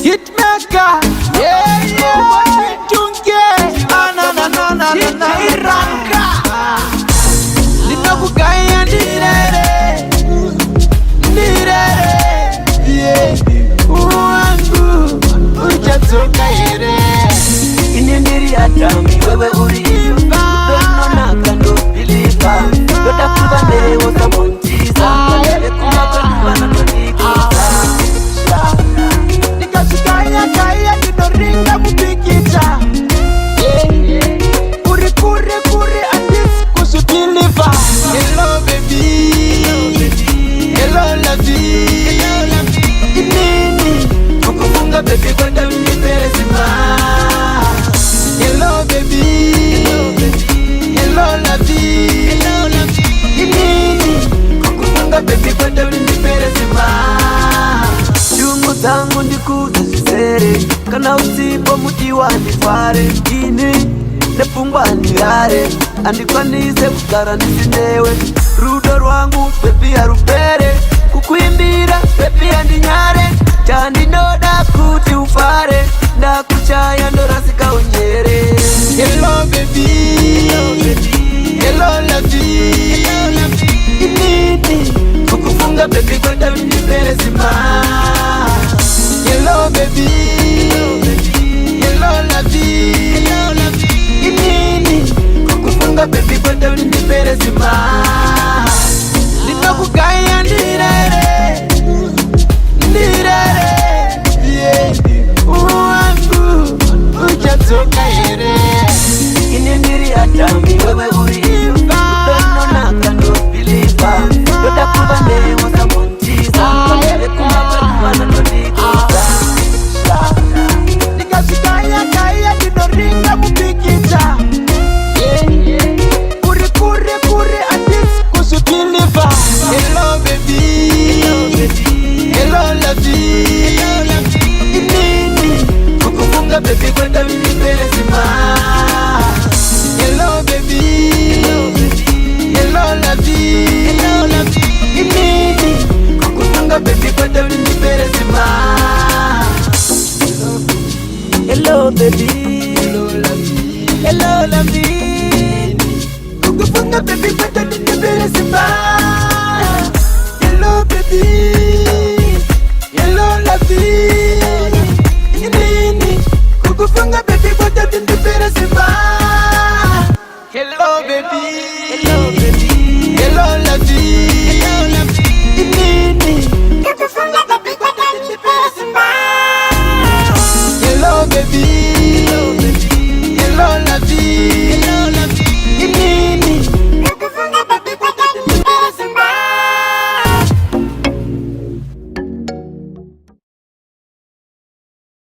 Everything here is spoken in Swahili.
Hitmaker, yeah, yeah. Tunge, na na na na na na. Iranga, ninakugaya ndirere, yeah. Wangu, ujatoka yere. Inendiri atami, wewe uri ifa. Don't know kando bilifa. Yoda kubande wosa montiza. Kale kumakuwa na tonikuza. Kaya nidoringa kupikita. Kure atis kusudiliva. Hello baby, hello lavi. Inini kukufunga baby kwenda mnipere sima. Hello baby, hello lavi. Inini kukufunga baby kwenda mnipere sima. Chungu zangu ndikuza zisere. Kana usipo mutiwa nifare. Ini nefungwa nirare. Andikwa nise kukara nisinewe. Rudo rwangu pepi ya rupere. Kukuimbira pepi ya ndinyare. Chandi noda kuti ufare. Nda kuchaya ndorasika unjere. Hello baby, hello lavi. Inini kukufunga baby kwenda mnipere sima. Hello baby, hello lavi. Inini kukufunga baby kwenda mnipere sima. Ninakugaya ndirere, yeah. Wangu ujatoka yere. Inendiri atami, wewe uri ifa. Don't know kando bilifa. Yoda kubande wosa montiza. Kale kumakuwa na tonikuza. Kaya nidoringa kupikita. Kure atis kusudiliva. Hello baby, hello lavi. Inini kukufunga baby kwenda mnipere sima. Hello baby, hello lavi. Inini kukufunga baby kwenda mnipere sima. Hello baby, hello lavi. Kukufunga baby kwenda mnipere sima.